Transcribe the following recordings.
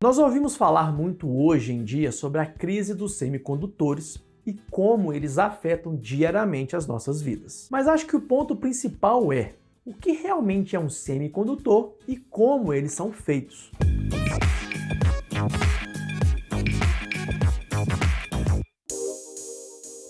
Nós ouvimos falar muito hoje em dia sobre a crise dos semicondutores e como eles afetam diariamente as nossas vidas. Mas acho que o ponto principal é o que realmente é um semicondutor e como eles são feitos.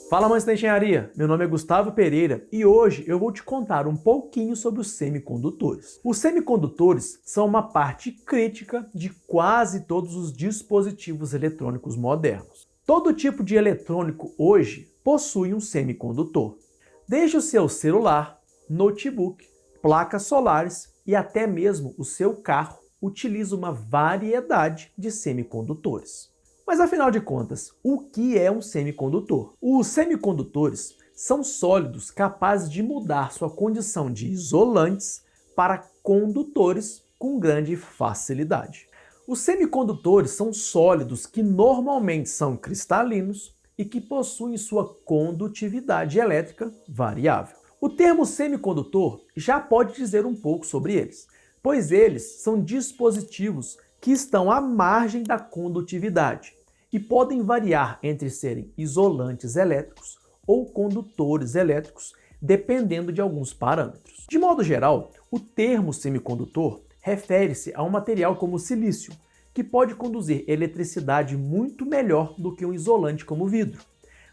Fala, amantes da engenharia! Meu nome é Gustavo Pereira e hoje eu vou te contar um pouquinho sobre os semicondutores. Os semicondutores são uma parte crítica de quase todos os dispositivos eletrônicos modernos. Todo tipo de eletrônico hoje possui um semicondutor, desde o seu celular, notebook, placas solares e até mesmo o seu carro utiliza uma variedade de semicondutores. Mas afinal de contas, o que é um semicondutor? Os semicondutores são sólidos capazes de mudar sua condição de isolantes para condutores com grande facilidade. Os semicondutores são sólidos que normalmente são cristalinos e que possuem sua condutividade elétrica variável. O termo semicondutor já pode dizer um pouco sobre eles, pois eles são dispositivos que estão à margem da condutividade e podem variar entre serem isolantes elétricos ou condutores elétricos, dependendo de alguns parâmetros. De modo geral, o termo semicondutor refere-se a um material como o silício, que pode conduzir eletricidade muito melhor do que um isolante como o vidro,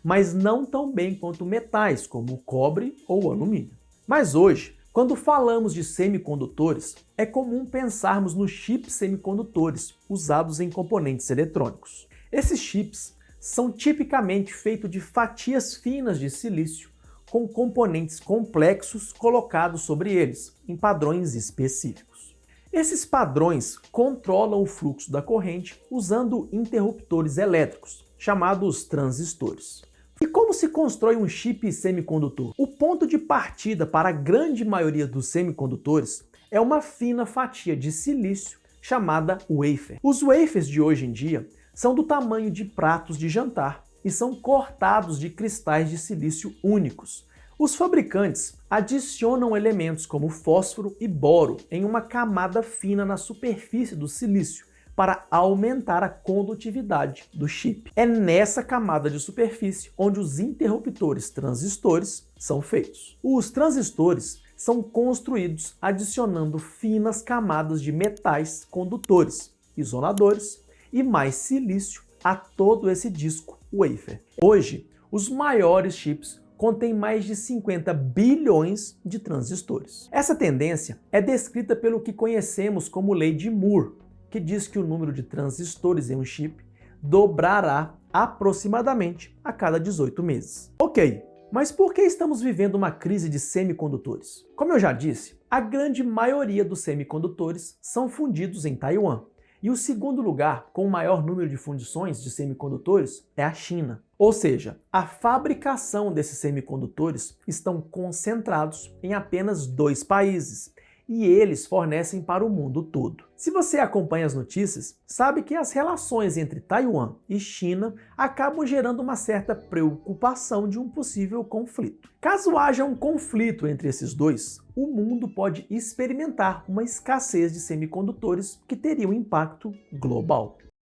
mas não tão bem quanto metais como o cobre ou o alumínio. Mas hoje, quando falamos de semicondutores, é comum pensarmos nos chips semicondutores usados em componentes eletrônicos. Esses chips são tipicamente feitos de fatias finas de silício com componentes complexos colocados sobre eles, em padrões específicos. Esses padrões controlam o fluxo da corrente usando interruptores elétricos, chamados transistores. E como se constrói um chip semicondutor? O ponto de partida para a grande maioria dos semicondutores é uma fina fatia de silício chamada wafer. Os wafers de hoje em dia são do tamanho de pratos de jantar e são cortados de cristais de silício únicos. Os fabricantes adicionam elementos como fósforo e boro em uma camada fina na superfície do silício para aumentar a condutividade do chip. É nessa camada de superfície onde os interruptores transistores são feitos. Os transistores são construídos adicionando finas camadas de metais condutores, isoladores e mais silício a todo esse disco wafer. Hoje, os maiores chips contém mais de 50 bilhões de transistores. Essa tendência é descrita pelo que conhecemos como Lei de Moore, que diz que o número de transistores em um chip dobrará aproximadamente a cada 18 meses. Ok, mas por que estamos vivendo uma crise de semicondutores? Como eu já disse, a grande maioria dos semicondutores são fundidos em Taiwan, e o segundo lugar com o maior número de fundições de semicondutores é a China. Ou seja, a fabricação desses semicondutores estão concentrados em apenas 2 países, e eles fornecem para o mundo todo. Se você acompanha as notícias, sabe que as relações entre Taiwan e China acabam gerando uma certa preocupação de um possível conflito. Caso haja um conflito entre esses dois, o mundo pode experimentar uma escassez de semicondutores que teria um impacto global.